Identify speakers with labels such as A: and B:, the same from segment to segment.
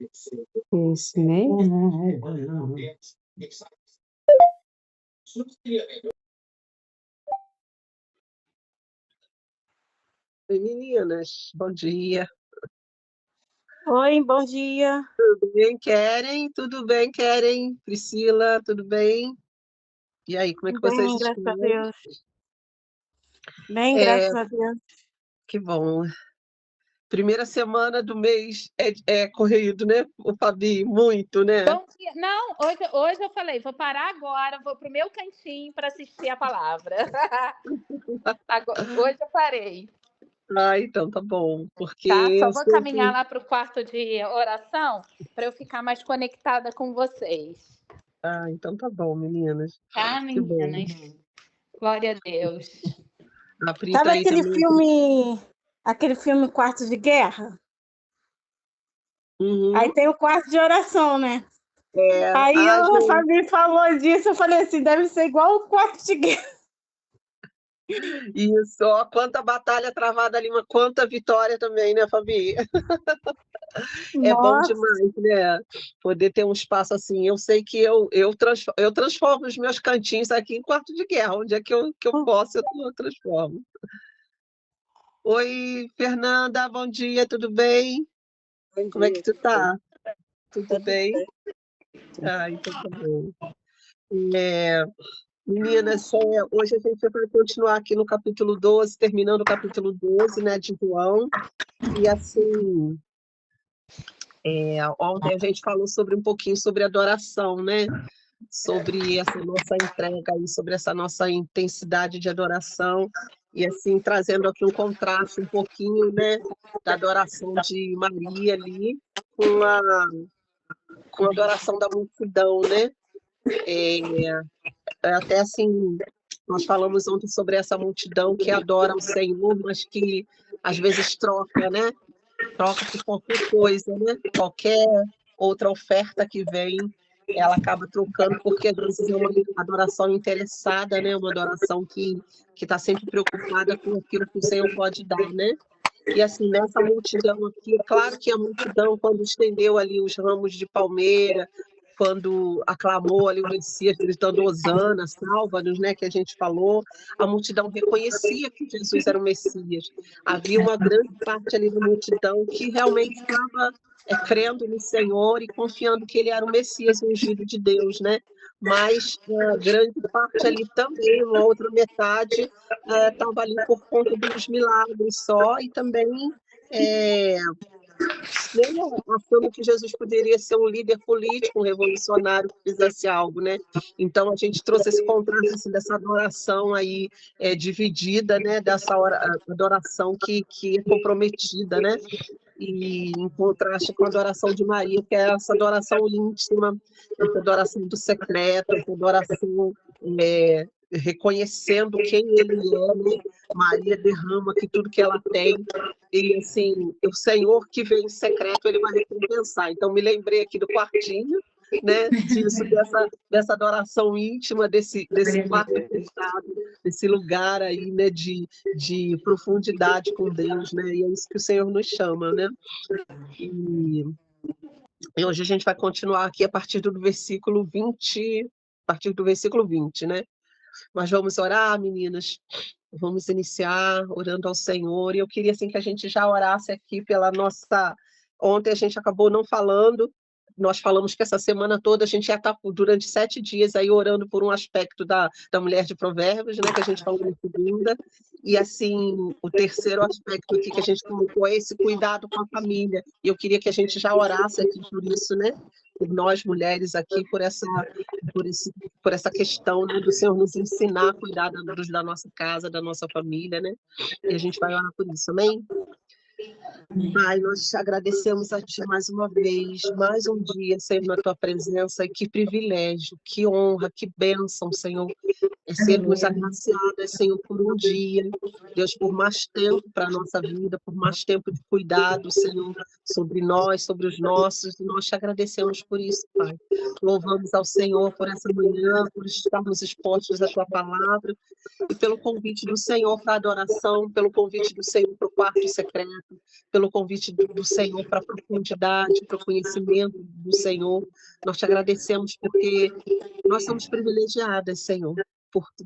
A: Esse mesmo?
B: Oi, meninas, bom dia.
A: Oi, bom dia.
B: Tudo bem, Keren? Tudo bem, Keren? Priscila, tudo bem? E aí, como é que vocês
A: Bem, graças a
B: estão?
A: Deus. Bem,
B: É,
A: graças a Deus.
B: que bom. Primeira semana do mês é corrido, né, o Fabi? Muito, né?
C: Bom dia. Não, hoje eu falei, vou parar agora, vou pro meu cantinho para assistir a palavra. Hoje eu parei,
B: Ah, então tá bom, porque
C: tá? Só
B: eu
C: vou caminhar
B: sempre...
C: lá pro quarto de oração para eu ficar mais conectada com vocês.
B: Ah, então tá bom, meninas.
C: Tá,
B: Que bom.
C: meninas? Glória a Deus.
B: A Pri tá
A: Sabe
B: aí também?
A: aquele filme Quarto de Guerra? Aí
B: Uhum.
A: tem o quarto de oração, né?
B: É,
A: Aí
B: ah,
A: o
B: gente,
A: Fabi falou disso, eu falei assim, deve ser igual o quarto de guerra.
B: isso, ó, quanta batalha travada ali, mas quanta vitória também, né, Fabi? É bom
A: Nossa,
B: demais, né? Poder ter um espaço assim. Eu sei que eu transformo os meus cantinhos aqui em quarto de guerra. Onde é que eu posso, eu transformo. Oi, Fernanda, bom dia, tudo bem?
A: bom
B: Como é que
A: dia,
B: tu tá? Tudo
A: tudo
B: bem?
A: bem?
B: Ah, então tá bom. É, meninas, hoje a gente vai continuar aqui no capítulo 12, terminando o capítulo 12, né, de João. E assim, ontem a gente falou sobre um pouquinho sobre adoração, né? Sobre essa nossa entrega e sobre essa nossa intensidade de adoração, e assim, trazendo aqui um contraste um pouquinho, né, da adoração de Maria ali com a adoração da multidão, né? Até assim, nós falamos ontem sobre essa multidão que adora o Senhor, mas que às vezes troca, né? Troca por qualquer coisa, né? Qualquer outra oferta que vem, ela acaba trocando, porque às vezes é uma adoração interessada, né? Uma adoração que está sempre preocupada com aquilo que o Senhor pode dar, né? E assim, nessa multidão aqui, é claro que a multidão, quando estendeu ali os ramos de palmeira, quando aclamou ali o Messias, gritando Hosana, salva-nos, né, que a gente falou, a multidão reconhecia que Jesus era o Messias. Havia uma grande parte ali da multidão que realmente estava crendo no Senhor e confiando que ele era o Messias, o ungido de Deus, né? Mas grande parte ali também, uma outra metade, estava ali por conta dos milagres só, e também achando que Jesus poderia ser um líder político, um revolucionário que fizesse algo, né? Então a gente trouxe esse contraste assim, dessa adoração aí dividida, né? Dessa adoração que é comprometida, né? E em contraste com a adoração de Maria, que é essa adoração íntima, essa adoração do secreto, essa adoração reconhecendo quem ele é, né? Maria derrama aqui tudo que ela tem, e assim, o Senhor que vem em secreto, ele vai recompensar. Então me lembrei aqui do quartinho, né, dessa adoração íntima, desse quarto fechado, desse lugar aí, né, de profundidade com Deus, né, e é isso que o Senhor nos chama, né, e hoje a gente vai continuar aqui a partir do versículo 20, a partir do versículo 20, né, mas vamos orar, meninas, vamos iniciar orando ao Senhor, e eu queria assim que a gente já orasse aqui pela nossa... Ontem a gente acabou não falando, nós falamos que essa semana toda a gente ia estar durante 7 dias aí orando por um aspecto da mulher de Provérbios, né, que a gente falou na segunda, e assim, o terceiro aspecto aqui que a gente colocou é esse cuidado com a família, e eu queria que a gente já orasse aqui por isso, né, por nós mulheres aqui, por essa questão, né, do Senhor nos ensinar a cuidar da nossa casa, da nossa família, né, e a gente vai orar por isso, amém? Pai, nós te agradecemos a Ti mais uma vez, mais um dia, Senhor, na Tua presença, e que privilégio, que honra, que bênção, Senhor, sermos agraciadas, Senhor, por um dia, Deus, por mais tempo para a nossa vida, por mais tempo de cuidado, Senhor, sobre nós, sobre os nossos, e nós te agradecemos por isso, Pai. Louvamos ao Senhor por essa manhã, por estarmos expostos à Tua palavra, e pelo convite do Senhor para a adoração, pelo convite do Senhor para o quarto secreto, pelo pelo convite do Senhor para a profundidade, para o conhecimento do Senhor. Nós te agradecemos porque nós somos privilegiadas, Senhor,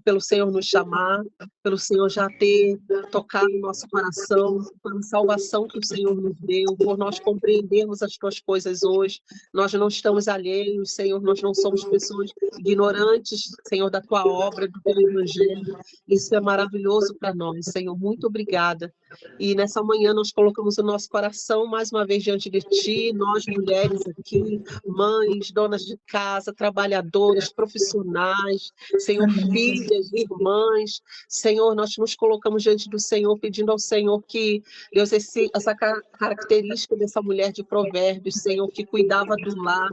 B: pelo Senhor nos chamar, pelo Senhor já ter tocado o nosso coração, pela salvação que o Senhor nos deu, por nós compreendermos as tuas coisas hoje. Nós não estamos alheios, Senhor, nós não somos pessoas ignorantes, Senhor, da tua obra, do teu evangelho. Isso é maravilhoso para nós, Senhor. Muito obrigada. E nessa manhã nós colocamos o nosso coração mais uma vez diante de ti, nós mulheres aqui, mães, donas de casa, trabalhadoras, profissionais, Senhor, filhas, irmãs, Senhor, nós nos colocamos diante do Senhor, pedindo ao Senhor que, Deus, essa característica dessa mulher de Provérbios, Senhor, que cuidava do lar,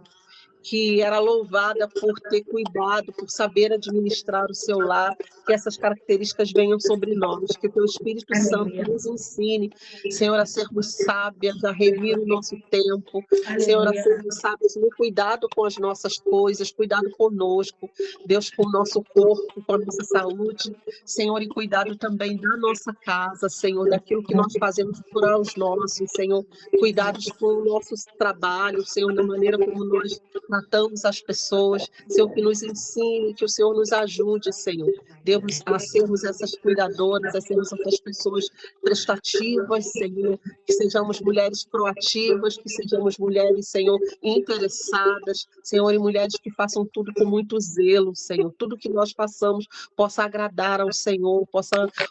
B: que era louvada por ter cuidado, por saber administrar o seu lar, que essas características venham sobre nós, que o teu Espírito Santo nos ensine, Senhor, a sermos sábias, a remir o nosso tempo, Senhor, a sermos sábios no cuidado com as nossas coisas, cuidado conosco, Deus, com o nosso corpo, com a nossa saúde, Senhor, e cuidado também da nossa casa, Senhor, daquilo que nós fazemos para os nossos, Senhor, cuidados com o nosso trabalho, Senhor, da maneira como nós tratamos as pessoas, Senhor, que nos ensine, que o Senhor nos ajude, Senhor, Deus, a sermos essas cuidadoras, a sermos essas pessoas prestativas, Senhor, que sejamos mulheres proativas, que sejamos mulheres, Senhor, interessadas, Senhor, e mulheres que façam tudo com muito zelo, Senhor, tudo que nós façamos possa agradar ao Senhor,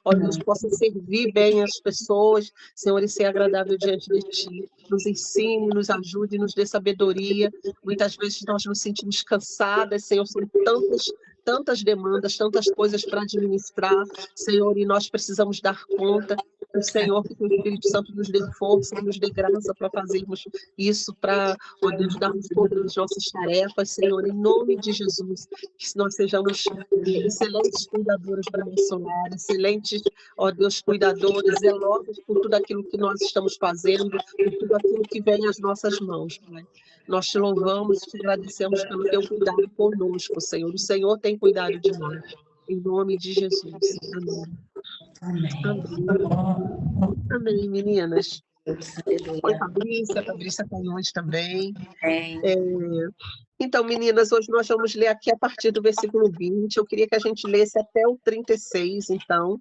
B: ó Deus, possa servir bem as pessoas, Senhor, e ser agradável diante de Ti. Nos ensine, nos ajude, nos dê sabedoria. Muitas vezes nós nos sentimos cansadas, Senhor, são tantas demandas, tantas coisas para administrar, Senhor, e nós precisamos dar conta. O Senhor, que o Espírito Santo nos dê força, nos dê graça para fazermos isso, para podermos darmos conta das nossas tarefas, Senhor, em nome de Jesus, que nós sejamos excelentes cuidadores do nosso lar, excelentes, ó Deus, cuidadores, zelosos por tudo aquilo que nós estamos fazendo, por tudo aquilo que vem às nossas mãos, Pai. Nós te louvamos e te agradecemos pelo teu cuidado conosco, Senhor. O Senhor tem cuidado de nós. Em nome de Jesus. Amém. Amém. Amém, meninas. Oi, Fabrícia. A Fabrícia está hoje também. Então, meninas, hoje nós vamos ler aqui a partir do versículo 20. Eu queria que a gente lesse até o 36, então.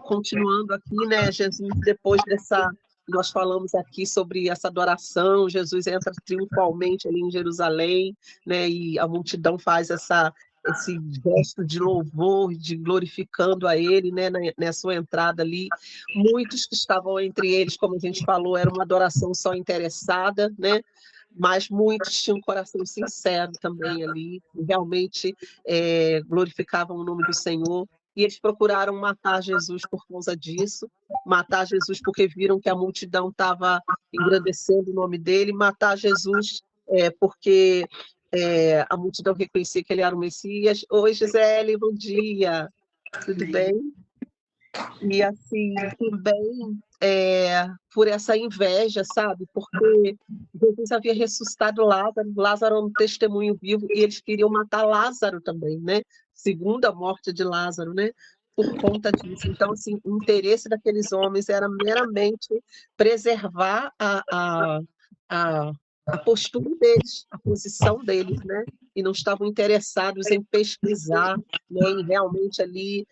B: Continuando aqui, né, Jesus, depois dessa... Nós falamos aqui sobre essa adoração, Jesus entra triunfalmente ali em Jerusalém, né, e a multidão faz esse gesto de louvor, de glorificando a Ele, né, na sua entrada ali. Muitos que estavam entre eles, como a gente falou, era uma adoração só interessada, né, mas muitos tinham um coração sincero também ali, realmente glorificavam o nome do Senhor. E eles procuraram matar Jesus por causa disso, matar Jesus porque viram que a multidão estava engrandecendo o nome dele, matar Jesus porque a multidão reconhecia que ele era o Messias. Oi, Gisele, bom dia, tudo bem? E assim, também por essa inveja, sabe? Porque Jesus havia ressuscitado Lázaro, Lázaro é um testemunho vivo, e eles queriam matar Lázaro também, né? Segundo a morte de Lázaro, né? Por conta disso. Então, assim, o interesse daqueles homens era meramente preservar a postura deles, a posição deles, né? E não estavam interessados em pesquisar, né? Em realmente ali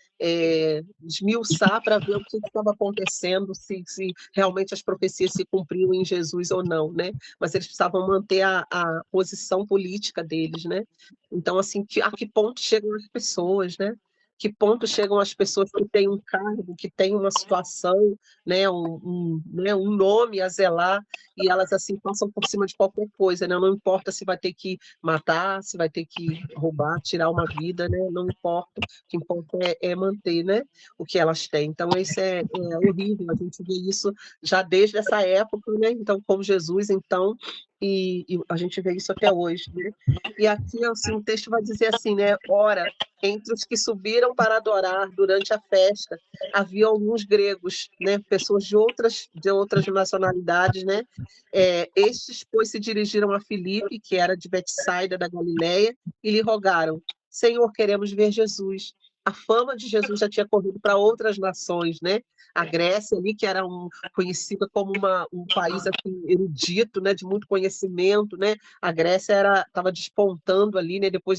B: esmiuçar para ver o que estava acontecendo, se realmente as profecias se cumpriam em Jesus ou não, né? Mas eles precisavam manter a posição política deles, né? Então, assim, a que ponto chegam as pessoas, né? Que ponto chegam as pessoas que têm um cargo, que têm uma situação, né, um nome a zelar, e elas assim passam por cima de qualquer coisa, né? Não importa se vai ter que matar, se vai ter que roubar, tirar uma vida, né? Não importa, o que importa é manter, né, o que elas têm. Então isso é horrível, a gente vê isso já desde essa época, né? Então, como Jesus, então, e a gente vê isso até hoje, né? E aqui assim, o texto vai dizer assim, né? Ora, entre os que subiram para adorar durante a festa, havia alguns gregos, né? Pessoas de outras nacionalidades, né? Estes, pois, se dirigiram a Filipe, que era de Betsaida da Galileia, e lhe rogaram: Senhor, queremos ver Jesus. a fama de Jesus já tinha corrido para outras nações, né? A Grécia ali, que era conhecida como um país assim, erudito, né? De muito conhecimento, né? A Grécia estava despontando ali, né? Depois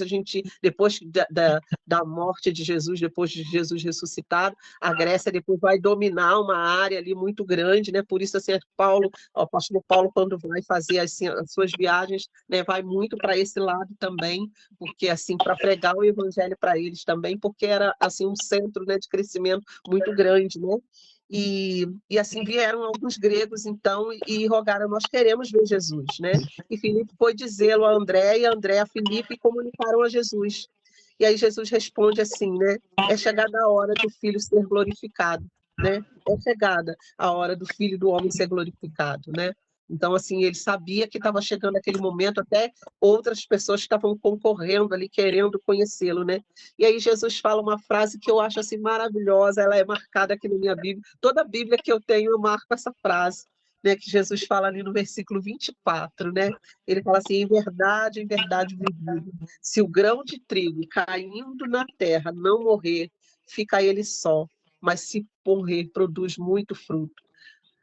B: da morte de Jesus, depois de Jesus ressuscitado, a Grécia depois vai dominar uma área ali muito grande, né? Por isso assim, o apóstolo Paulo, quando vai fazer assim, as suas viagens, né? Vai muito para esse lado também, porque assim, para pregar o evangelho para eles também, porque era assim um centro, né, de crescimento muito grande, né? E assim vieram alguns gregos, então, e rogaram: nós queremos ver Jesus, né? E Filipe foi dizê-lo a André, e André a Filipe, e comunicaram a Jesus. E aí Jesus responde assim, né? É chegada a hora do Filho ser glorificado, né? É chegada a hora do Filho do Homem ser glorificado, né? Então, assim, ele sabia que estava chegando aquele momento, até outras pessoas estavam concorrendo ali, querendo conhecê-lo, né? E aí Jesus fala uma frase que eu acho assim maravilhosa, ela é marcada aqui na minha Bíblia. Toda a Bíblia que eu tenho, eu marco essa frase, né? Que Jesus fala ali no versículo 24, né? Ele fala assim: em verdade vos digo, se o grão de trigo caindo na terra não morrer, fica ele só, mas se morrer, produz muito fruto.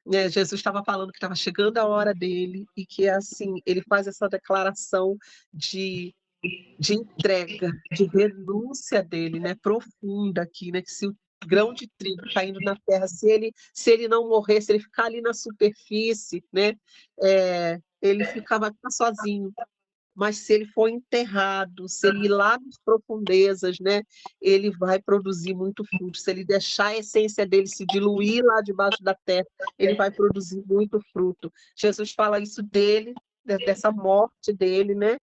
B: Né? Jesus estava falando que estava chegando a hora dele e que assim ele faz essa declaração de, de entrega, de renúncia dele, né? Profunda aqui, né? Que se o grão de trigo caindo na terra, se ele não morrer, se ele ficar ali na superfície, né? Ele vai ficar sozinho. Mas se ele for enterrado, se ele ir lá nas profundezas, né, ele vai produzir muito fruto. Se ele deixar a essência dele se diluir lá debaixo da terra, ele vai produzir muito fruto. Jesus fala isso dele, dessa morte dele, né,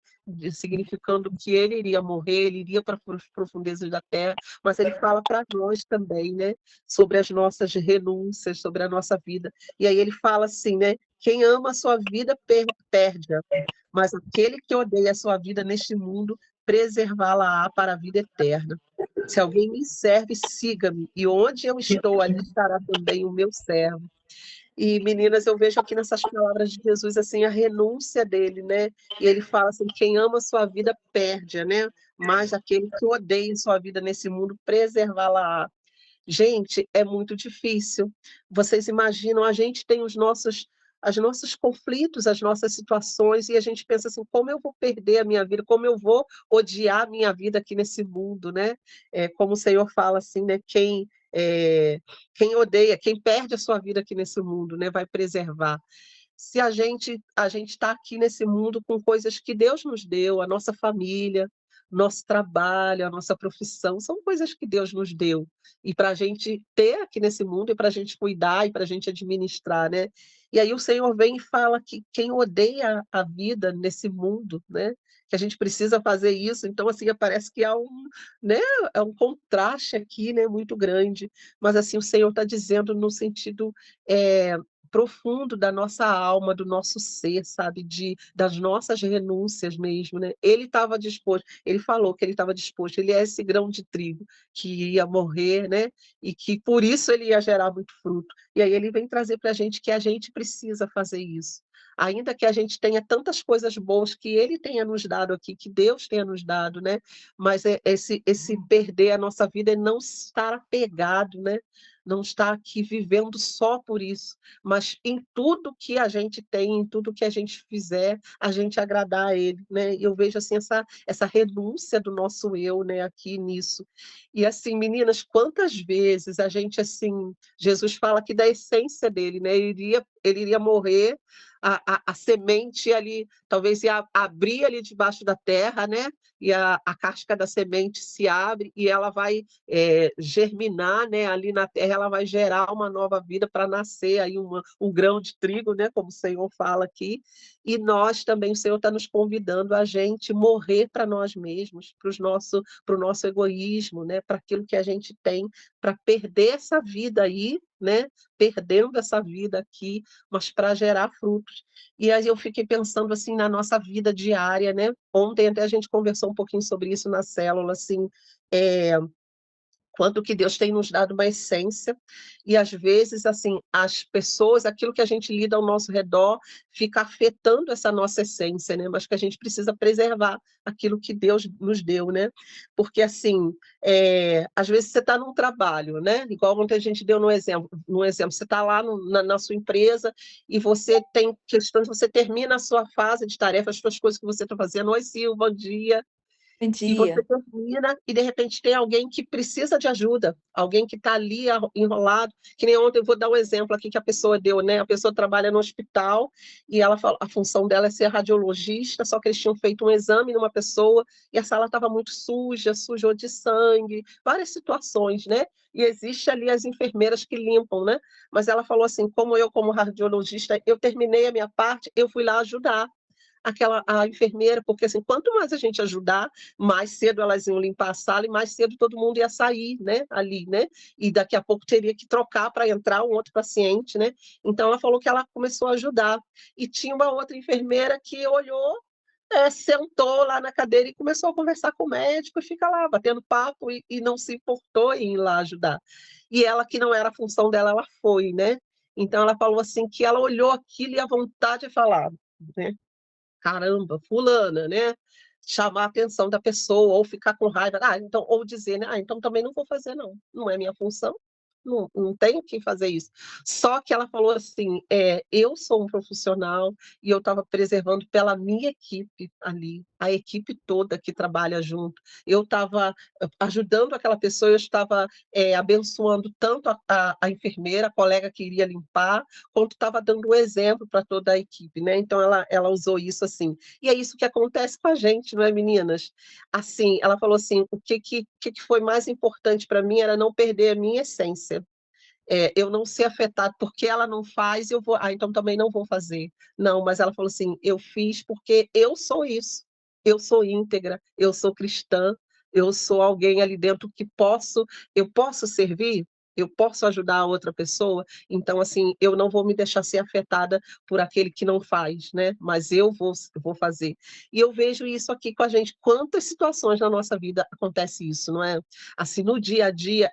B: significando que ele iria morrer, ele iria para as profundezas da terra, mas ele fala para nós também, né, sobre as nossas renúncias, sobre a nossa vida. E aí ele fala assim, né, quem ama a sua vida perde-a, mas aquele que odeia a sua vida neste mundo, preservá-la-á para a vida eterna. Se alguém me serve, siga-me, e onde eu estou, ali estará também o meu servo. E, meninas, eu vejo aqui nessas palavras de Jesus, assim, a renúncia dele, né? E ele fala assim, quem ama a sua vida, perde-a, né? Mas aquele que odeia a sua vida nesse mundo, preservá-la-á. Gente, é muito difícil. Vocês imaginam, a gente tem os nossos conflitos, as nossas situações, e a gente pensa assim, como eu vou perder a minha vida, como eu vou odiar a minha vida aqui nesse mundo, né? Como o Senhor fala assim, né? Quem odeia, quem perde a sua vida aqui nesse mundo, né? Vai preservar. Se a gente está aqui nesse mundo com coisas que Deus nos deu, a nossa família, nosso trabalho, a nossa profissão, são coisas que Deus nos deu. E para a gente ter aqui nesse mundo, e para a gente cuidar, e para a gente administrar, né? E aí o Senhor vem e fala que quem odeia a vida nesse mundo, né? Que a gente precisa fazer isso. Então, assim, parece que né? É um contraste aqui, né? Muito grande. Mas, assim, o Senhor está dizendo no sentido profundo da nossa alma, do nosso ser, sabe, das nossas renúncias mesmo, né? Ele estava disposto, ele falou que ele estava disposto, ele é esse grão de trigo que ia morrer, né? E que por isso ele ia gerar muito fruto. E aí ele vem trazer para a gente que a gente precisa fazer isso. Ainda que a gente tenha tantas coisas boas que ele tenha nos dado aqui, que Deus tenha nos dado, né? Mas esse perder a nossa vida é não estar apegado, né? Não estar aqui vivendo só por isso, mas em tudo que a gente tem, em tudo que a gente fizer, a gente agradar a Ele, né? E eu vejo assim essa renúncia do nosso eu, né? Aqui nisso. E assim, meninas, quantas vezes a gente assim, Jesus fala que da essência dele, né? Ele iria morrer, a semente ali, talvez ia abrir ali debaixo da terra, né? E a casca da semente se abre e ela vai germinar, né? Ali na terra, ela vai gerar uma nova vida para nascer aí um grão de trigo, né? Como o Senhor fala aqui. E nós também, o Senhor está nos convidando a gente morrer para nós mesmos, para o nosso egoísmo, né? Para aquilo que a gente tem, para perder essa vida aí, né? Perdendo essa vida aqui, mas para gerar frutos. E aí eu fiquei pensando assim na nossa vida diária, né? Ontem até a gente conversou um pouquinho sobre isso na célula, assim, quanto que Deus tem nos dado uma essência, e às vezes, assim, as pessoas, aquilo que a gente lida ao nosso redor, fica afetando essa nossa essência, né? Mas que a gente precisa preservar aquilo que Deus nos deu, né? Porque, assim, às vezes você está num trabalho, né? Igual ontem a gente deu no exemplo, você está lá na sua empresa e você tem questões, você termina a sua fase de tarefas, as suas coisas que você está fazendo, oi Sil, bom dia.
C: Bom
B: E você
C: dia.
B: termina e, de repente, tem alguém que precisa de ajuda, alguém que está ali enrolado, que nem ontem, eu vou dar um exemplo aqui que a pessoa deu, né? A pessoa trabalha no hospital e ela fala, a função dela é ser radiologista, só que eles tinham feito um exame numa pessoa e a sala estava muito suja, sujou de sangue, várias situações, né? E existe ali as enfermeiras que limpam, né? Mas ela falou assim, como radiologista, eu terminei a minha parte, eu fui lá ajudar a enfermeira, porque assim, quanto mais a gente ajudar, mais cedo elas iam limpar a sala e mais cedo todo mundo ia sair, né, ali, né, e daqui a pouco teria que trocar para entrar um outro paciente, né, então ela falou que ela começou a ajudar, e tinha uma outra enfermeira que olhou, sentou lá na cadeira e começou a conversar com o médico, e fica lá, batendo papo, e não se importou em ir lá ajudar, e ela, que não era a função dela, ela foi, né, então ela falou assim, que ela olhou aquilo e a vontade de falar, né, caramba, fulana, né? Chamar a atenção da pessoa, ou ficar com raiva, então, ou dizer, né? Então também não vou fazer, não. Não é minha função, não tenho que fazer isso. Só que ela falou assim: eu sou um profissional e eu estava preservando pela minha equipe ali, a equipe toda que trabalha junto. Eu estava ajudando aquela pessoa, eu estava abençoando tanto a enfermeira, a colega que iria limpar, quanto estava dando um exemplo para toda a equipe, né? Então ela usou isso assim. E é isso que acontece com a gente, não é, meninas? Assim, ela falou assim: o que foi mais importante para mim era não perder a minha essência. Eu não ser afetada porque ela não faz, eu vou, então também não vou fazer. Não, mas ela falou assim: eu fiz porque eu sou isso. Eu sou íntegra, eu sou cristã, eu sou alguém ali dentro que eu posso servir, eu posso ajudar a outra pessoa, então assim, eu não vou me deixar ser afetada por aquele que não faz, né? Mas eu vou fazer. E eu vejo isso aqui com a gente, quantas situações na nossa vida acontece isso, não é? Assim, no dia a dia,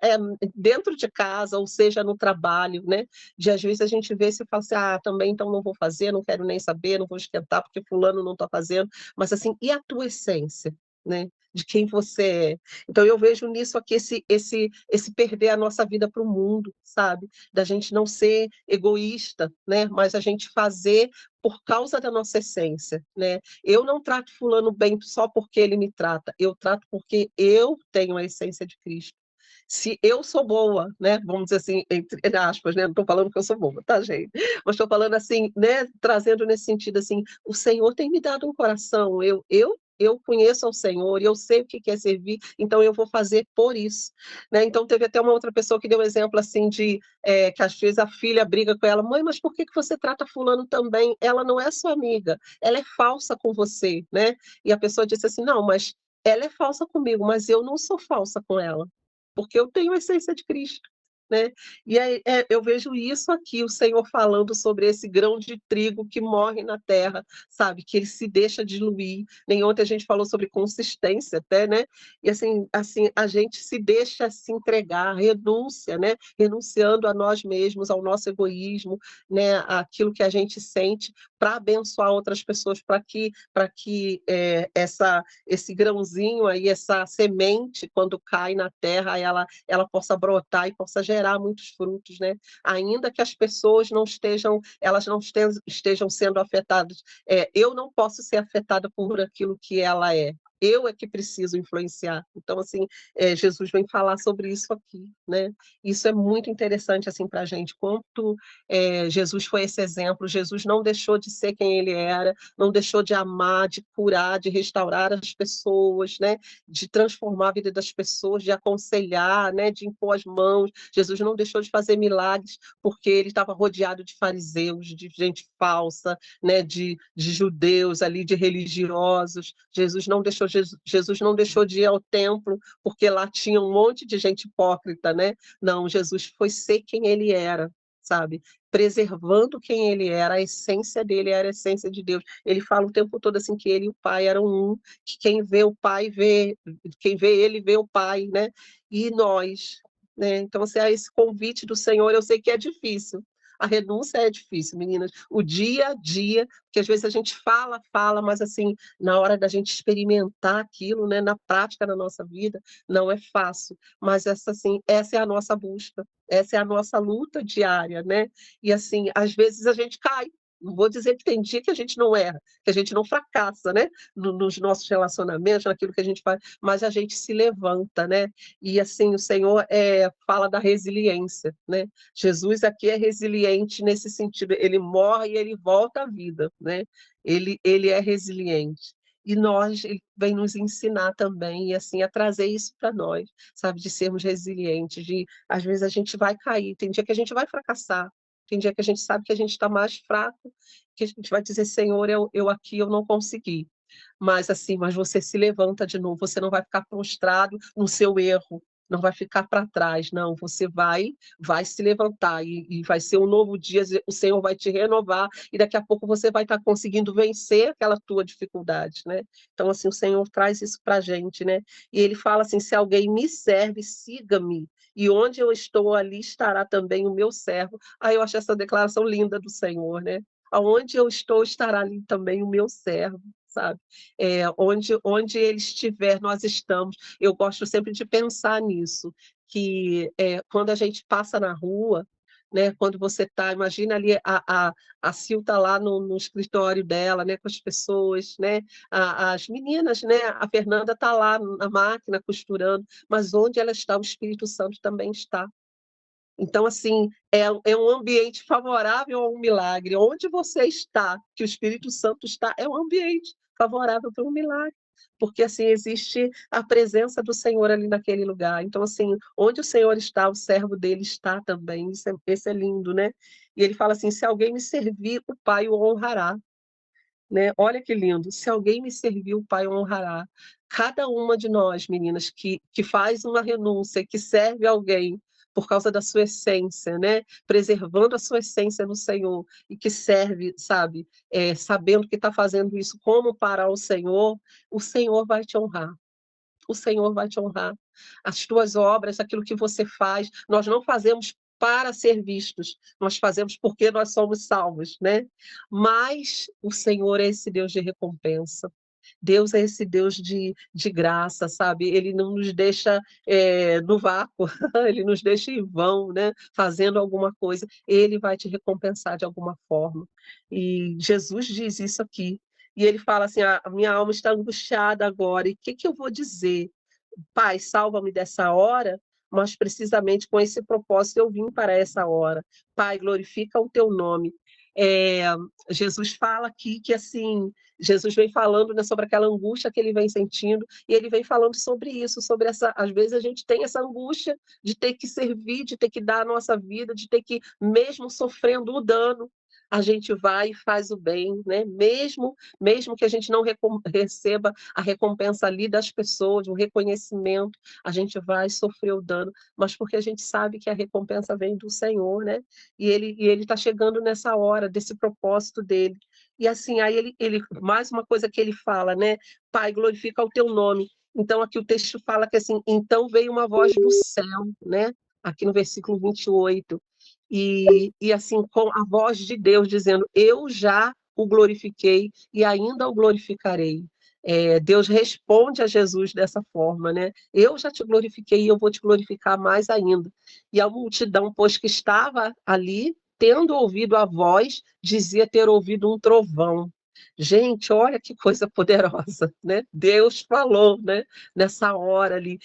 B: dentro de casa, ou seja, no trabalho, né? De às vezes a gente vê se fala assim, também então não vou fazer, não quero nem saber, não vou esquentar porque fulano não está fazendo, mas assim, e a tua essência, né? De quem você é. Então eu vejo nisso aqui esse perder a nossa vida para o mundo, sabe? Da gente não ser egoísta, né? Mas a gente fazer por causa da nossa essência, né? Eu não trato fulano bem só porque ele me trata, eu trato porque eu tenho a essência de Cristo. Se eu sou boa, né? Vamos dizer assim, entre aspas, né? Não estou falando que eu sou boa, tá, gente? Mas estou falando assim, né? Trazendo nesse sentido assim, o Senhor tem me dado um coração, eu conheço ao Senhor e eu sei o que é servir, então eu vou fazer por isso, né? Então teve até uma outra pessoa que deu um exemplo assim de que às vezes a filha briga com ela, mãe, mas por que você trata fulano também? Ela não é sua amiga, ela é falsa com você, né? E a pessoa disse assim, não, mas ela é falsa comigo, mas eu não sou falsa com ela, porque eu tenho a essência de Cristo, né? E aí, eu vejo isso aqui, o Senhor falando sobre esse grão de trigo que morre na terra, sabe? Que ele se deixa diluir. Nem ontem a gente falou sobre consistência até, né? E assim a gente se deixa se entregar, renúncia, né? Renunciando a nós mesmos, ao nosso egoísmo, né? Aquilo que a gente sente para abençoar outras pessoas, para que esse grãozinho aí, essa semente, quando cai na terra, ela possa brotar e possa gerar muitos frutos, né? Ainda que as pessoas elas não estejam sendo afetadas. Eu não posso ser afetada por aquilo que ela é. Eu é que preciso influenciar. Então, assim, Jesus vem falar sobre isso aqui, né? Isso é muito interessante, assim, para a gente. Quanto Jesus foi esse exemplo, Jesus não deixou de ser quem ele era, não deixou de amar, de curar, de restaurar as pessoas, né? De transformar a vida das pessoas, de aconselhar, né? De impor as mãos. Jesus não deixou de fazer milagres porque ele estava rodeado de fariseus, de gente falsa, né? De judeus ali, de religiosos. Jesus não deixou de ir ao templo porque lá tinha um monte de gente hipócrita, né? Não, Jesus foi ser quem ele era, sabe? Preservando quem ele era, a essência dele era a essência de Deus. Ele fala o tempo todo assim que ele e o Pai eram um, que quem vê o Pai vê, quem vê ele vê o Pai, né? E nós, né? Então, assim, esse convite do Senhor, eu sei que é difícil. A renúncia é difícil, meninas. O dia a dia, que às vezes a gente fala, mas assim, na hora da gente experimentar aquilo, né, na prática da nossa vida, não é fácil. Mas assim, essa é a nossa busca, essa é a nossa luta diária, né? E assim, às vezes a gente cai. Não vou dizer que tem dia que a gente não erra, que a gente não fracassa, né? Nos nossos relacionamentos, naquilo que a gente faz, mas a gente se levanta, né? E assim, o Senhor fala da resiliência, né? Jesus aqui é resiliente nesse sentido, ele morre e ele volta à vida, né? Ele é resiliente. E ele vem nos ensinar também, e assim, a trazer isso para nós, sabe? De sermos resilientes, às vezes a gente vai cair, tem dia que a gente vai fracassar, tem dia que a gente sabe que a gente está mais fraco, que a gente vai dizer, Senhor, eu aqui eu não consegui. Mas assim, mas você se levanta de novo, você não vai ficar prostrado no seu erro, não vai ficar para trás, não, você vai se levantar e vai ser um novo dia, o Senhor vai te renovar e daqui a pouco você vai estar conseguindo vencer aquela tua dificuldade, né? Então assim, o Senhor traz isso para a gente, né? E ele fala assim, se alguém me serve, siga-me, e onde eu estou, ali estará também o meu servo. Aí eu acho essa declaração linda do Senhor, né? Aonde eu estou, estará ali também o meu servo, sabe? Onde ele estiver, nós estamos. Eu gosto sempre de pensar nisso, que quando a gente passa na rua, né, quando você está, imagina ali a Sil está lá no escritório dela, né, com as pessoas, né, as meninas, né, a Fernanda está lá na máquina costurando, mas onde ela está, o Espírito Santo também está. Então, assim, é um ambiente favorável a um milagre. Onde você está, que o Espírito Santo está, é um ambiente favorável para um milagre. Porque, assim, existe a presença do Senhor ali naquele lugar. Então, assim, onde o Senhor está, o servo dele está também. Esse é lindo, né? E ele fala assim, se alguém me servir, o Pai o honrará. Né? Olha que lindo. Se alguém me servir, o Pai o honrará. Cada uma de nós, meninas, que faz uma renúncia, que serve alguém por causa da sua essência, né? Preservando a sua essência no Senhor e que serve, sabe, sabendo que está fazendo isso como para o Senhor vai te honrar. O Senhor vai te honrar. As tuas obras, aquilo que você faz, nós não fazemos para ser vistos, nós fazemos porque nós somos salvos, né? Mas o Senhor é esse Deus de recompensa. Deus é esse Deus de graça, sabe? Ele não nos deixa no vácuo, ele nos deixa em vão, né? Fazendo alguma coisa, ele vai te recompensar de alguma forma. E Jesus diz isso aqui. E ele fala assim: a minha alma está angustiada agora, e o que eu vou dizer? Pai, salva-me dessa hora, mas precisamente com esse propósito eu vim para essa hora. Pai, glorifica o teu nome. É, Jesus fala aqui que assim, Jesus vem falando, né, sobre aquela angústia que ele vem sentindo, e ele vem falando sobre isso, sobre essa, às vezes a gente tem essa angústia de ter que servir, de ter que dar a nossa vida, de ter que, mesmo sofrendo o dano, a gente vai e faz o bem, né? Mesmo que a gente não receba a recompensa ali das pessoas, o reconhecimento, a gente vai sofrer o dano, mas porque a gente sabe que a recompensa vem do Senhor, né? E ele está chegando nessa hora desse propósito dele. E assim, aí ele mais uma coisa que ele fala, né? Pai, glorifica o teu nome. Então aqui o texto fala que assim, então veio uma voz do céu, né? Aqui no versículo 28. E assim, com a voz de Deus dizendo, eu já o glorifiquei e ainda o glorificarei. Deus responde a Jesus dessa forma, né? Eu já te glorifiquei e eu vou te glorificar mais ainda. E a multidão, pois que estava ali, tendo ouvido a voz, dizia ter ouvido um trovão. Gente, olha que coisa poderosa, né? Deus falou, né? Nessa hora ali.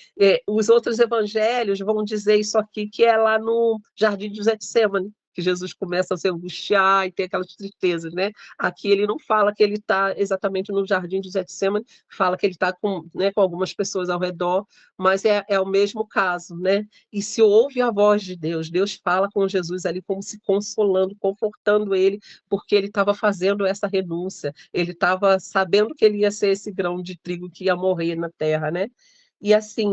B: Os outros evangelhos vão dizer isso aqui, que é lá no Jardim de Getsêmani, que Jesus começa a se angustiar e ter aquelas tristezas, né? Aqui ele não fala que ele está exatamente no Jardim de Getsêmani, fala que ele está com algumas pessoas ao redor, mas é o mesmo caso, né? E se ouve a voz de Deus, Deus fala com Jesus ali como se consolando, confortando ele, porque ele estava fazendo essa renúncia, ele estava sabendo que ele ia ser esse grão de trigo que ia morrer na terra, né? E assim,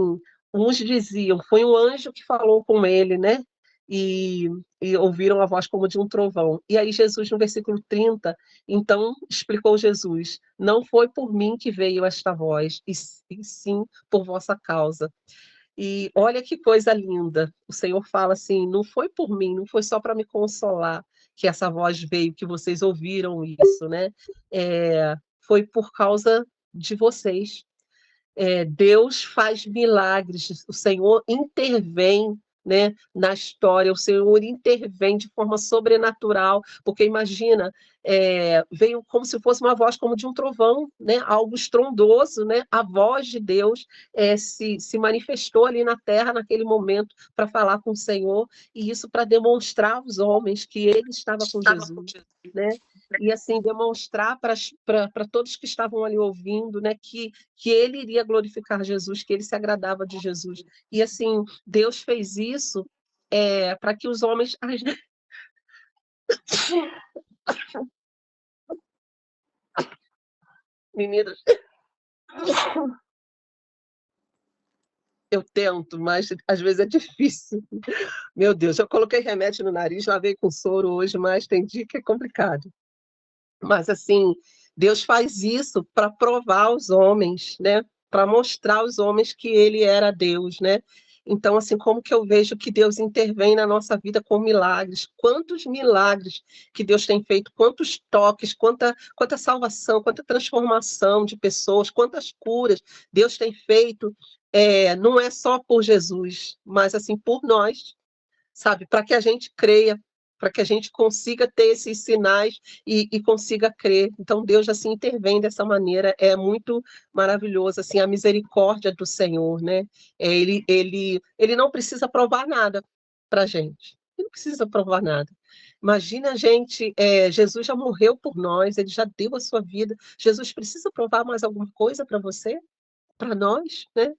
B: uns diziam, foi um anjo que falou com ele, né? e, e ouviram a voz como de um trovão. E aí Jesus, no versículo 30, então explicou Jesus: não foi por mim que veio esta voz, e sim por vossa causa. E olha que coisa linda. O Senhor fala assim: não foi por mim, não foi só para me consolar que essa voz veio, que vocês ouviram isso, né? Foi por causa de vocês. Deus faz milagres, o Senhor intervém, né, na história, o Senhor intervém de forma sobrenatural, porque imagina, veio como se fosse uma voz como de um trovão, né, algo estrondoso, né, a voz de Deus se manifestou ali na terra naquele momento para falar com o Senhor, e isso para demonstrar aos homens que ele estava com Jesus, né? E assim demonstrar para todos que estavam ali ouvindo, né, que ele iria glorificar Jesus, que ele se agradava de Jesus. E assim, Deus fez isso para que os homens. Ai, meninas, eu tento, mas às vezes é difícil. Meu Deus, eu coloquei remédio no nariz, lavei com soro hoje, mas tem dia que é complicado. Mas assim, Deus faz isso para provar aos homens, né? Para mostrar aos homens que ele era Deus, né? Então, assim, como que eu vejo que Deus intervém na nossa vida com milagres? Quantos milagres que Deus tem feito, quantos toques, quanta salvação, quanta transformação de pessoas, quantas curas Deus tem feito, não é só por Jesus, mas assim, por nós, sabe? Para que a gente creia, para que a gente consiga ter esses sinais e consiga crer. Então, Deus assim intervém dessa maneira, é muito maravilhoso, assim, a misericórdia do Senhor, né? Ele não precisa provar nada para a gente, ele não precisa provar nada. Imagina a gente, Jesus já morreu por nós, ele já deu a sua vida, Jesus precisa provar mais alguma coisa para você, para nós, né?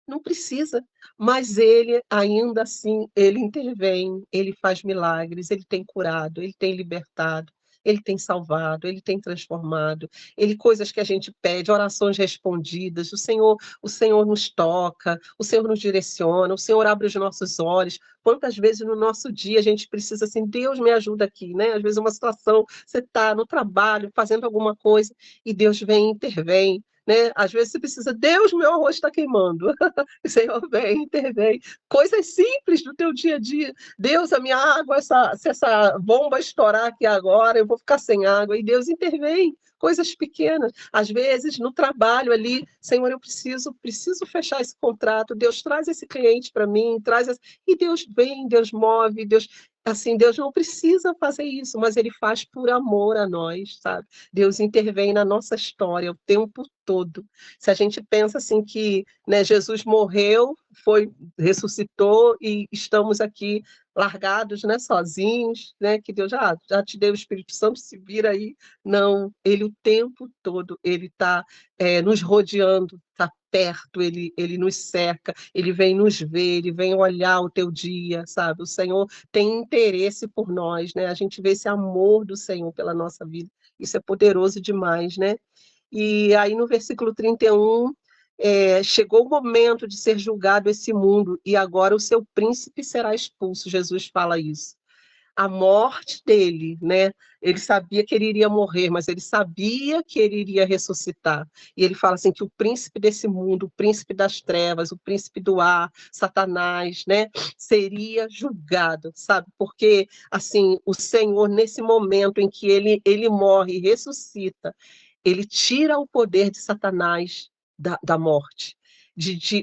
B: Não precisa, mas ele, ainda assim, ele intervém, ele faz milagres, ele tem curado, ele tem libertado, ele tem salvado, ele tem transformado, ele coisas que a gente pede, orações respondidas, o Senhor nos toca, o Senhor nos direciona, o Senhor abre os nossos olhos. Quantas vezes no nosso dia a gente precisa assim, Deus me ajuda aqui, né? Às vezes uma situação, você está no trabalho, fazendo alguma coisa, e Deus vem e intervém, né? Às vezes você precisa, Deus, meu arroz está queimando. O Senhor vem, intervém. Coisas simples do teu dia a dia. Deus, a minha água, se essa bomba estourar aqui agora, eu vou ficar sem água. E Deus intervém. Coisas pequenas. Às vezes, no trabalho ali, Senhor, eu preciso fechar esse contrato. Deus traz esse cliente para mim, e Deus vem, Deus move, Deus. Assim, Deus não precisa fazer isso, mas Ele faz por amor a nós, sabe? Deus intervém na nossa história o tempo todo. Se a gente pensa assim que, né, Jesus morreu, ressuscitou e estamos aqui largados, né, sozinhos, né, que Deus já te deu o Espírito Santo, se vira aí. Não, ele o tempo todo, ele está nos rodeando, está perto, ele nos cerca, ele vem nos ver, ele vem olhar o teu dia, sabe? O Senhor tem interesse por nós, né? A gente vê esse amor do Senhor pela nossa vida. Isso é poderoso demais, né? E aí no versículo 31, chegou o momento de ser julgado esse mundo, e agora o seu príncipe será expulso. Jesus fala isso. A morte dele, né? Ele sabia que ele iria morrer, mas ele sabia que ele iria ressuscitar. E ele fala assim que o príncipe desse mundo, o príncipe das trevas, o príncipe do ar, Satanás, né, seria julgado, sabe? Porque assim, o Senhor nesse momento em que ele morre e ressuscita, ele tira o poder de Satanás da morte.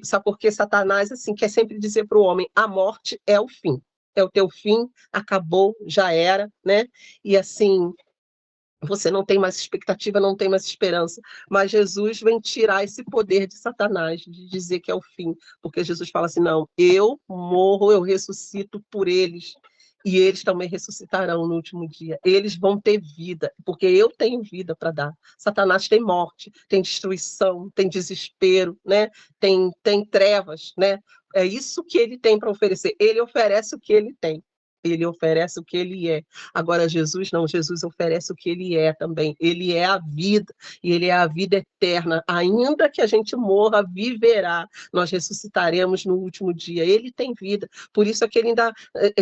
B: Sabe por que Satanás assim quer sempre dizer para o homem: a morte é o fim. É o teu fim, acabou, já era, né? E assim, você não tem mais expectativa, não tem mais esperança. Mas Jesus vem tirar esse poder de Satanás, de dizer que é o fim. Porque Jesus fala assim, não, eu morro, eu ressuscito por eles. E eles também ressuscitarão no último dia. Eles vão ter vida, porque eu tenho vida para dar. Satanás tem morte, tem destruição, tem desespero, né? Tem trevas, né? É isso que ele tem para oferecer. Ele oferece o que ele tem. ele oferece o que ele é. Agora, Jesus não, Jesus oferece o que ele é também. Ele é a vida, e ele é a vida eterna. Ainda que a gente morra, viverá. Nós ressuscitaremos no último dia. Ele tem vida. Por isso é que ele ainda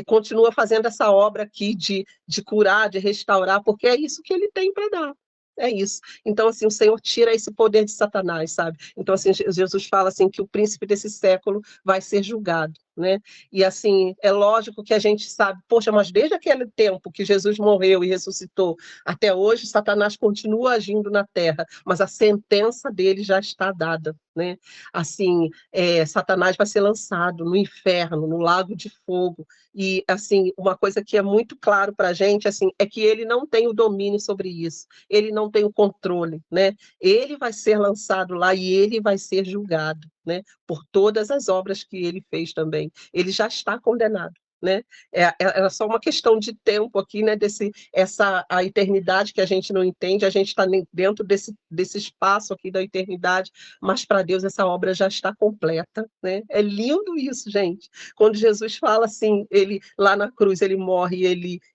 B: continua fazendo essa obra aqui de curar, de restaurar, porque é isso que ele tem para dar. É isso. Então, assim, o Senhor tira esse poder de Satanás, sabe? Então, assim, Jesus fala assim que o príncipe desse século vai ser julgado, né? E, assim, é lógico que a gente sabe, poxa, mas desde aquele tempo que Jesus morreu e ressuscitou até hoje, Satanás continua agindo na terra, mas a sentença dele já está dada, né? Assim, Satanás vai ser lançado no inferno, no lago de fogo. E, assim, uma coisa que é muito claro para a gente, assim, é que ele não tem o domínio sobre isso, ele não tem o controle, né? Ele vai ser lançado lá e ele vai ser julgado, né? Por todas as obras que ele fez também. Ele já está condenado, né? Era só uma questão de tempo aqui, né? A eternidade que a gente não entende, a gente está dentro desse espaço aqui da eternidade, mas para Deus essa obra já está completa, né? É lindo isso, gente. Quando Jesus fala assim, ele lá na cruz, ele morre,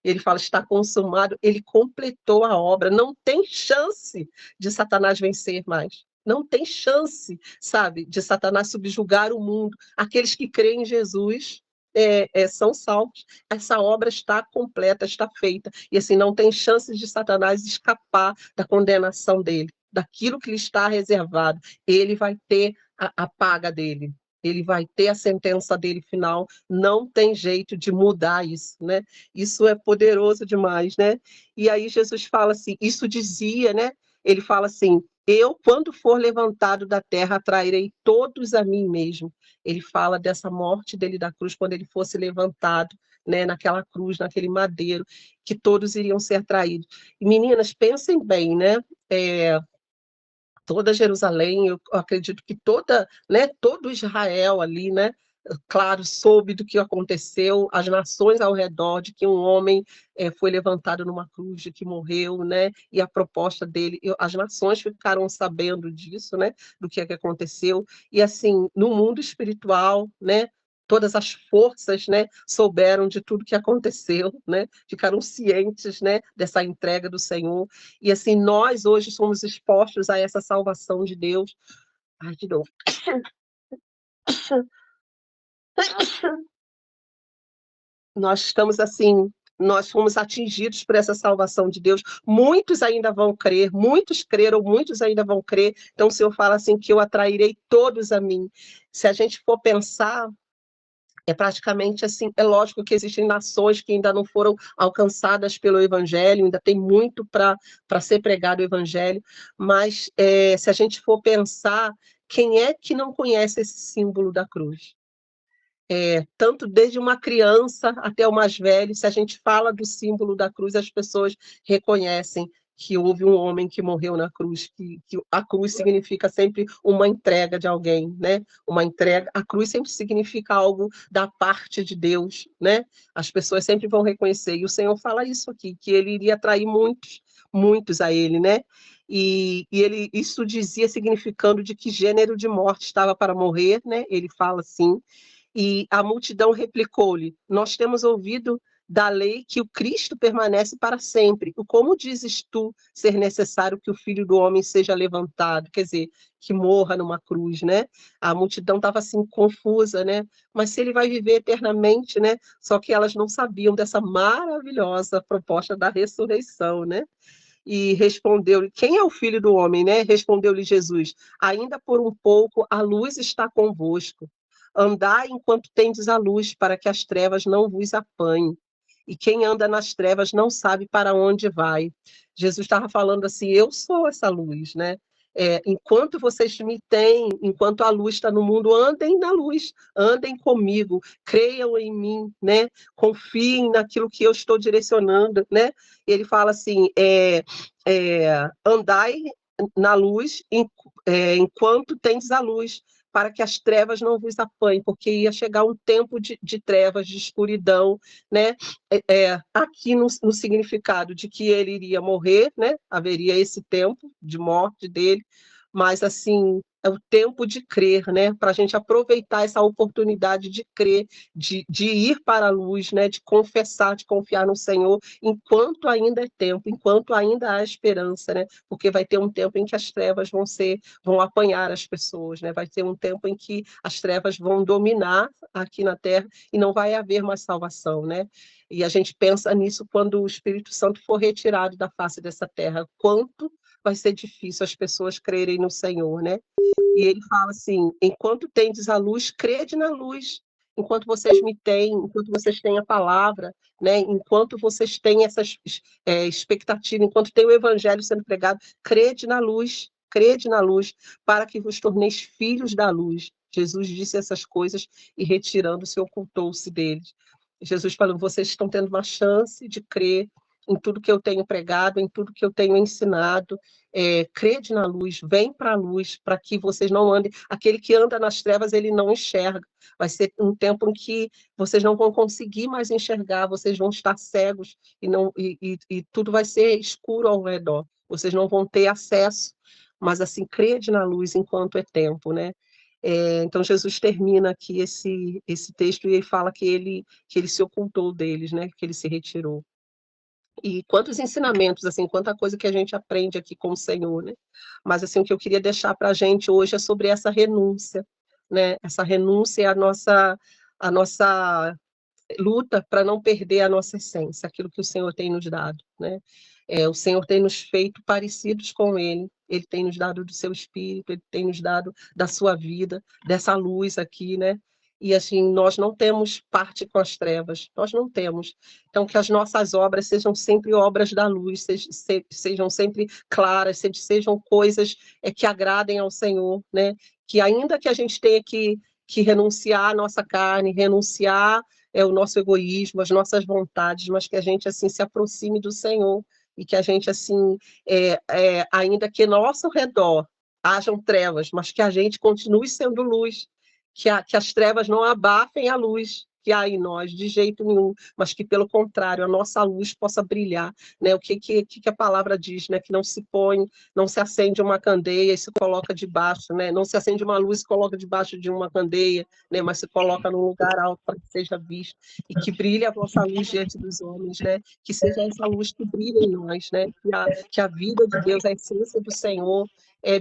B: ele fala, está consumado, ele completou a obra, não tem chance de Satanás vencer mais. Não tem chance, sabe, de Satanás subjugar o mundo. Aqueles que creem em Jesus são salvos. Essa obra está completa, está feita. E assim, não tem chance de Satanás escapar da condenação dele, daquilo que lhe está reservado. Ele vai ter a paga dele. Ele vai ter a sentença dele final, não tem jeito de mudar isso, né? Isso é poderoso demais, né? E aí Jesus fala assim, isso dizia, né? Ele fala assim, eu, quando for levantado da terra, atrairei todos a mim mesmo. Ele fala dessa morte dele da cruz, quando ele fosse levantado, né, naquela cruz, naquele madeiro, que todos iriam ser traídos. E, meninas, pensem bem, né? Toda Jerusalém, eu acredito que todo Israel ali, né? Claro, soube do que aconteceu, as nações ao redor, de que um homem foi levantado numa cruz, de que morreu, né? E a proposta dele, as nações ficaram sabendo disso, né? Do que aconteceu. E assim, no mundo espiritual, né? Todas as forças, né, souberam de tudo que aconteceu, né? Ficaram cientes, né, dessa entrega do Senhor. E assim, nós hoje somos expostos a essa salvação de Deus. Ai, de novo. Nós fomos atingidos por essa salvação de Deus. Muitos ainda vão crer, muitos creram, muitos ainda vão crer. Então o Senhor fala assim que eu atrairei todos a mim. Se a gente for pensar, é praticamente assim, é lógico que existem nações que ainda não foram alcançadas pelo Evangelho, ainda tem muito para ser pregado o Evangelho, mas se a gente for pensar, quem é que não conhece esse símbolo da cruz? Tanto desde uma criança até o mais velho, se a gente fala do símbolo da cruz, as pessoas reconhecem que houve um homem que morreu na cruz, que a cruz significa sempre uma entrega de alguém, né? Uma entrega, a cruz sempre significa algo da parte de Deus, né? As pessoas sempre vão reconhecer, e o Senhor fala isso aqui, que ele iria atrair muitos a ele, né? E ele, isso dizia significando de que gênero de morte estava para morrer, né? Ele fala assim. E a multidão replicou-lhe, nós temos ouvido da lei que o Cristo permanece para sempre. Como dizes tu ser necessário que o Filho do Homem seja levantado? Quer dizer, que morra numa cruz, né? A multidão estava assim confusa, né? Mas se ele vai viver eternamente, né? Só que elas não sabiam dessa maravilhosa proposta da ressurreição, né? E respondeu-lhe, quem é o Filho do Homem, né? Respondeu-lhe Jesus, ainda por um pouco a luz está convosco. Andai enquanto tendes a luz, para que as trevas não vos apanhem. E quem anda nas trevas não sabe para onde vai. Jesus estava falando assim, eu sou essa luz, né? Enquanto vocês me têm, enquanto a luz está no mundo, andem na luz, andem comigo, creiam em mim, né? Confiem naquilo que eu estou direcionando, né? Ele fala assim, andai na luz enquanto tendes a luz, para que as trevas não vos apanhem, porque ia chegar um tempo de trevas, de escuridão, né? Aqui no significado de que ele iria morrer, né? Haveria esse tempo de morte dele, mas assim, é o tempo de crer, né? Para a gente aproveitar essa oportunidade de crer, de ir para a luz, né? De confessar, de confiar no Senhor, enquanto ainda é tempo, enquanto ainda há esperança, né? Porque vai ter um tempo em que as trevas vão apanhar as pessoas, né? Vai ter um tempo em que as trevas vão dominar aqui na Terra e não vai haver mais salvação, né? E a gente pensa nisso quando o Espírito Santo for retirado da face dessa terra, quanto vai ser difícil as pessoas crerem no Senhor, né? E ele fala assim: enquanto tendes a luz, crede na luz. Enquanto vocês me têm, enquanto vocês têm a palavra, né? Enquanto vocês têm essa expectativa, enquanto tem o evangelho sendo pregado, crede na luz, para que vos torneis filhos da luz. Jesus disse essas coisas e retirando-se, ocultou-se deles. Jesus falou: vocês estão tendo uma chance de crer em tudo que eu tenho pregado, em tudo que eu tenho ensinado. Crede na luz, vem para a luz, para que vocês não andem. Aquele que anda nas trevas, ele não enxerga. Vai ser um tempo em que vocês não vão conseguir mais enxergar, vocês vão estar cegos e tudo vai ser escuro ao redor. Vocês não vão ter acesso, mas assim, crede na luz enquanto é tempo, né? Então Jesus termina aqui esse texto e ele fala que ele se ocultou deles, né? Que ele se retirou. E quantos ensinamentos, assim, quanta coisa que a gente aprende aqui com o Senhor, né? Mas, assim, o que eu queria deixar para a gente hoje é sobre essa renúncia, né? Essa renúncia é a nossa luta para não perder a nossa essência, aquilo que o Senhor tem nos dado, né? O Senhor tem nos feito parecidos com Ele tem nos dado do seu Espírito, Ele tem nos dado da sua vida, dessa luz aqui, né? E assim, nós não temos parte com as trevas, nós não temos. Então, que as nossas obras sejam sempre obras da luz, sejam sempre claras, sejam coisas que agradem ao Senhor, né? Que ainda que a gente tenha que renunciar à nossa carne, renunciar o nosso egoísmo, as nossas vontades, mas que a gente assim se aproxime do Senhor e que a gente assim, ainda que ao nosso redor hajam trevas, mas que a gente continue sendo luz, que as trevas não abafem a luz que há em nós, de jeito nenhum, mas que, pelo contrário, a nossa luz possa brilhar, né? O que a palavra diz, né? Que não se acende uma candeia e se coloca debaixo, né? Não se acende uma luz e se coloca debaixo de uma candeia, né? Mas se coloca num lugar alto para que seja visto e que brilhe a vossa luz diante dos homens, né? Que seja essa luz que brilha em nós, né? Que a vida de Deus, a essência do Senhor,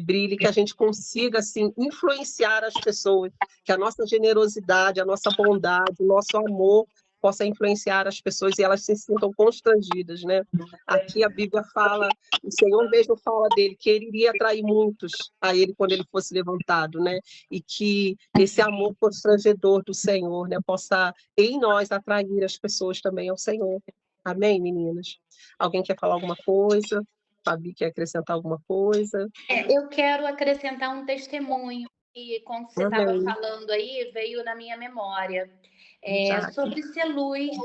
B: brilhe, que a gente consiga, assim, influenciar as pessoas, que a nossa generosidade, a nossa bondade, o nosso amor possa influenciar as pessoas e elas se sintam constrangidas, né? Aqui a Bíblia fala, o Senhor mesmo fala dele, que ele iria atrair muitos a ele quando ele fosse levantado, né? E que esse amor constrangedor do Senhor, né, possa em nós atrair as pessoas também ao Senhor. Amém, meninas? Alguém quer falar alguma coisa? Fabi quer acrescentar alguma coisa?
C: Eu quero acrescentar um testemunho que, quando você estava falando aí, veio na minha memória. Sobre ser luz,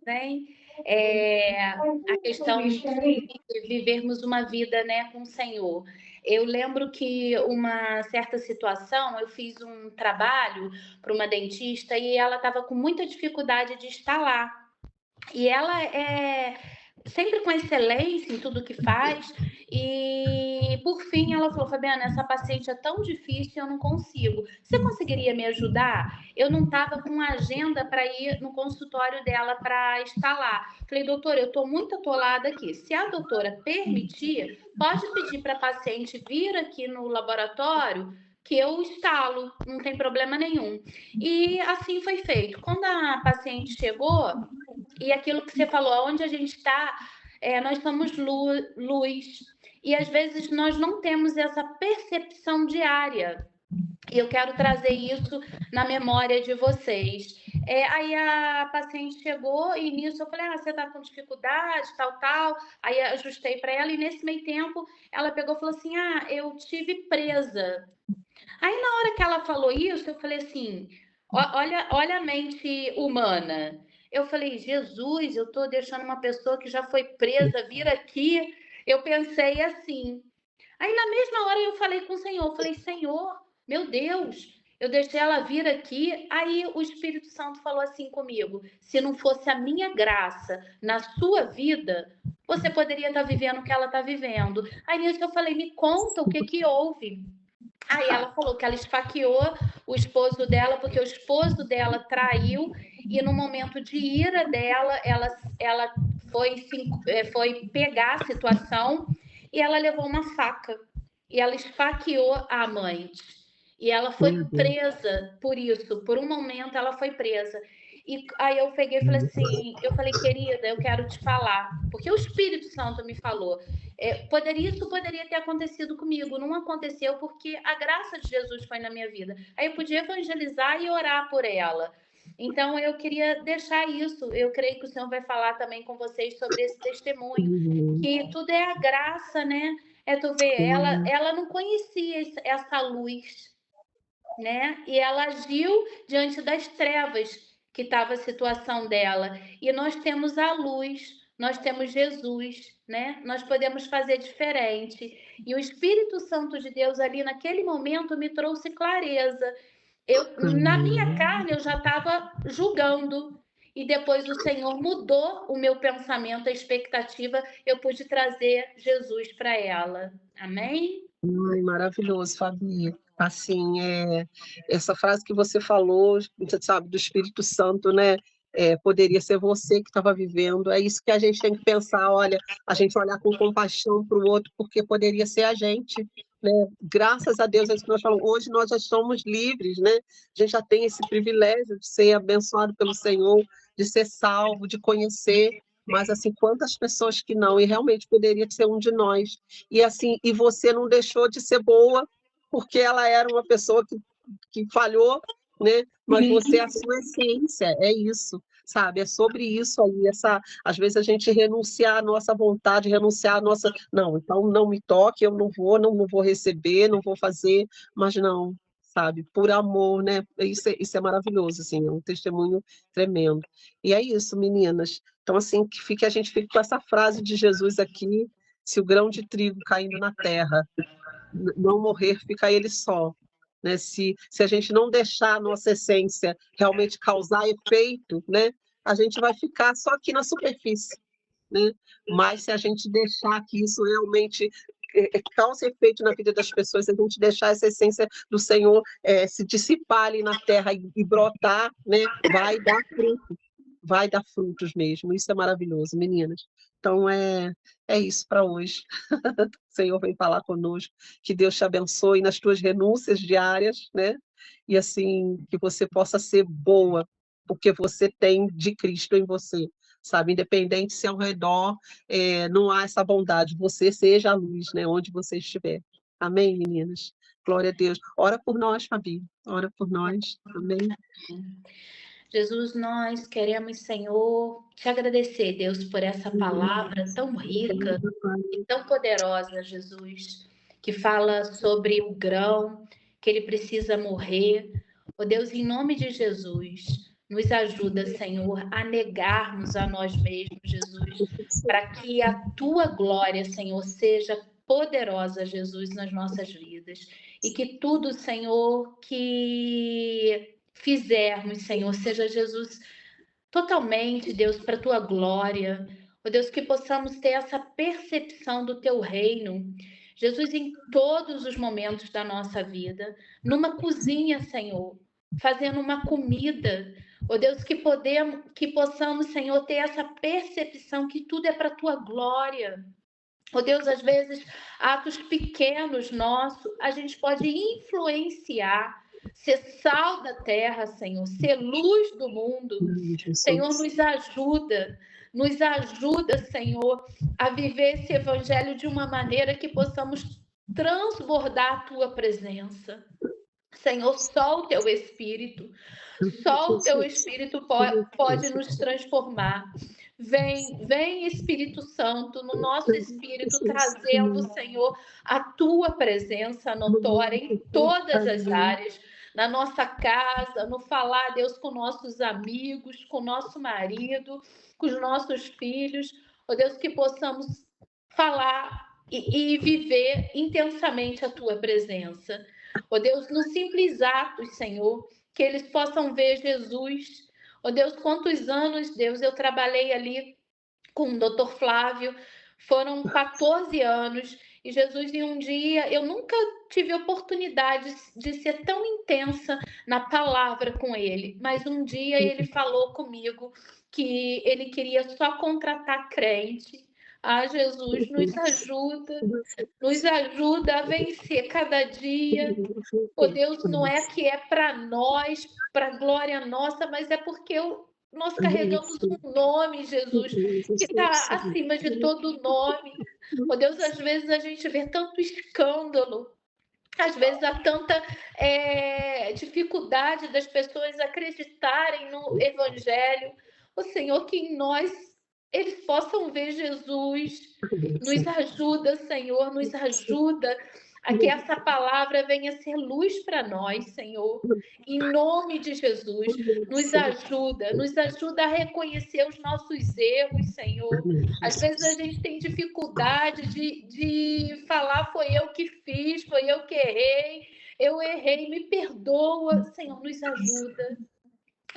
C: né? A questão de vivermos uma vida, né, com o Senhor. Eu lembro que uma certa situação, eu fiz um trabalho para uma dentista e ela estava com muita dificuldade de estar lá. E ela é sempre com excelência em tudo que faz. E, por fim, ela falou: Fabiana, essa paciente é tão difícil, eu não consigo. Você conseguiria me ajudar? Eu não estava com agenda para ir no consultório dela para estar lá. Falei: doutora, eu estou muito atolada aqui. Se a doutora permitir, pode pedir para a paciente vir aqui no laboratório que eu instalo, não tem problema nenhum. E assim foi feito. Quando a paciente chegou, e aquilo que você falou, onde a gente está, nós somos luz. E às vezes nós não temos essa percepção diária. E eu quero trazer isso na memória de vocês. Aí a paciente chegou e nisso eu falei: você está com dificuldade, tal. Aí ajustei para ela e nesse meio tempo ela pegou e falou assim: eu tive presa. Aí na hora que ela falou isso, eu falei assim: olha a mente humana. Eu falei: Jesus, eu estou deixando uma pessoa que já foi presa vir aqui. Eu pensei assim. Aí na mesma hora eu falei com o Senhor, eu falei: Senhor, meu Deus, eu deixei ela vir aqui. Aí o Espírito Santo falou assim comigo: se não fosse a minha graça na sua vida, você poderia estar vivendo o que ela está vivendo. Aí nisso eu falei: me conta o que houve. Aí ela falou que ela esfaqueou o esposo dela porque o esposo dela traiu e no momento de ira dela, ela foi pegar a situação e ela levou uma faca e ela esfaqueou a amante. E ela foi presa por isso. Por um momento ela foi presa. E aí eu peguei e falei assim, querida, eu quero te falar, porque o Espírito Santo me falou. Isso poderia ter acontecido comigo, não aconteceu porque a graça de Jesus foi na minha vida. Aí eu podia evangelizar e orar por ela. Então eu queria deixar isso. Eu creio que o Senhor vai falar também com vocês sobre esse testemunho, que tudo é a graça, né? Tu vê, ela não conhecia essa luz, né? E ela agiu diante das trevas que estava a situação dela. E nós temos a luz, nós temos Jesus, né? Nós podemos fazer diferente. E o Espírito Santo de Deus ali naquele momento me trouxe clareza. Na minha carne eu já estava julgando. E depois o Senhor mudou o meu pensamento, a expectativa, eu pude trazer Jesus para ela. Amém?
B: Ai, maravilhoso, Fabi. Assim, essa frase que você falou, você sabe, do Espírito Santo, né? Poderia ser você que estava vivendo. É isso que a gente tem que pensar, olha, a gente olhar com compaixão para o outro, porque poderia ser a gente, né? Graças a Deus, é isso que nós falamos. Hoje nós já somos livres, né? A gente já tem esse privilégio de ser abençoado pelo Senhor, de ser salvo, de conhecer. Mas, assim, quantas pessoas que não, e realmente poderia ser um de nós. E assim, e você não deixou de ser boa, porque ela era uma pessoa que falhou, né? Mas você é a sua essência, é isso, sabe? É sobre isso aí, às vezes a gente renunciar à nossa vontade, renunciar à nossa, não, então não me toque, eu não vou receber, não vou fazer, mas não, sabe? Por amor, né? Isso é maravilhoso, assim, é um testemunho tremendo. E é isso, meninas. Então, assim, a gente fica com essa frase de Jesus aqui: se o grão de trigo caindo na terra não morrer, fica ele só. Né? Se a gente não deixar a nossa essência realmente causar efeito, né? A gente vai ficar só aqui na superfície. Né? Mas se a gente deixar que isso realmente cause efeito na vida das pessoas, se a gente deixar essa essência do Senhor se dissipar ali na terra e brotar, né? Vai dar frutos mesmo. Isso é maravilhoso, meninas. Então, é isso para hoje. O Senhor vem falar conosco. Que Deus te abençoe nas tuas renúncias diárias, né? E assim, que você possa ser boa, porque você tem de Cristo em você, sabe? Independente se ao redor não há essa bondade, você seja a luz, né? Onde você estiver. Amém, meninas? Glória a Deus. Ora por nós, Fabi. Ora por nós. Amém.
C: Jesus, nós queremos, Senhor, te agradecer, Deus, por essa palavra tão rica e tão poderosa, Jesus, que fala sobre o grão, que ele precisa morrer. Ó Deus, em nome de Jesus, nos ajuda, Senhor, a negarmos a nós mesmos, Jesus, para que a tua glória, Senhor, seja poderosa, Jesus, nas nossas vidas. E que tudo, Senhor, que fizermos, Senhor, seja, Jesus, totalmente, Deus, para a tua glória. Ó Deus, que possamos ter essa percepção do teu reino, Jesus, em todos os momentos da nossa vida, numa cozinha, Senhor, fazendo uma comida. Ó Deus, que possamos, Senhor, ter essa percepção que tudo é para a tua glória. Ó Deus, às vezes, atos pequenos nossos, a gente pode influenciar, ser sal da terra, Senhor, ser luz do mundo. Senhor, nos ajuda, Senhor, a viver esse evangelho de uma maneira que possamos transbordar a tua presença. Senhor, só o teu Espírito pode nos transformar. Vem Espírito Santo no nosso espírito, trazendo, Senhor, a tua presença notória em todas as áreas, na nossa casa, no falar, Deus, com nossos amigos, com nosso marido, com os nossos filhos. Ó Deus, que possamos falar e viver intensamente a tua presença. Ó Deus, nos simples atos, Senhor, que eles possam ver Jesus. Ó Deus, quantos anos, Deus, eu trabalhei ali com o Dr. Flávio, foram 14 anos, e Jesus, em um dia, eu nunca tive oportunidade de ser tão intensa na palavra com ele, mas um dia ele falou comigo que ele queria só contratar crente. Ah, Jesus, nos ajuda a vencer cada dia. Oh, Deus, não é que é para nós, para glória nossa, mas é porque nós carregamos um nome, Jesus, que está acima de todo nome. Oh, Deus, às vezes a gente vê tanto escândalo, às vezes há tanta dificuldade das pessoas acreditarem no Evangelho. O Senhor, que em nós eles possam ver Jesus. Nos ajuda, Senhor, nos ajuda a que essa palavra venha ser luz para nós, Senhor. Em nome de Jesus, nos ajuda a reconhecer os nossos erros, Senhor. Às vezes a gente tem dificuldade de falar, foi eu que fiz, foi eu que errei, eu errei, me perdoa, Senhor, nos ajuda.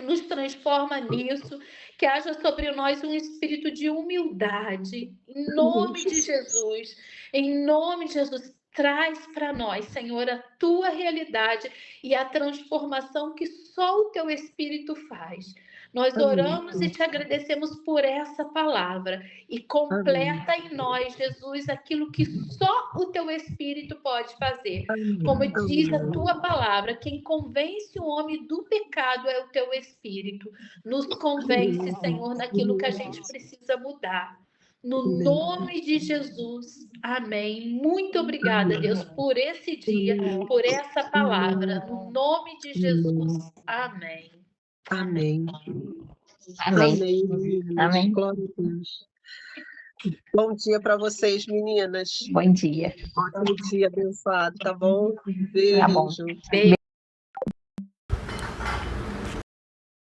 C: Nos transforma nisso, que haja sobre nós um espírito de humildade, em nome de Jesus, traz para nós, Senhor, a tua realidade e a transformação que só o teu Espírito faz. Nós oramos e te agradecemos por essa palavra e completa em nós, Jesus, aquilo que só o teu Espírito pode fazer. Como diz a tua palavra, quem convence o homem do pecado é o teu Espírito. Nos convence, Senhor, naquilo que a gente precisa mudar. No nome de Jesus, amém. Muito obrigada, Deus, por esse dia, por essa palavra. No nome de Jesus, amém.
B: Amém.
D: Amém. Amém.
B: Glória a Deus. Bom dia para vocês, meninas.
D: Bom dia.
B: Ótimo dia, abençoado, tá bom? Beijo.
D: Tá bom.
C: Beijo.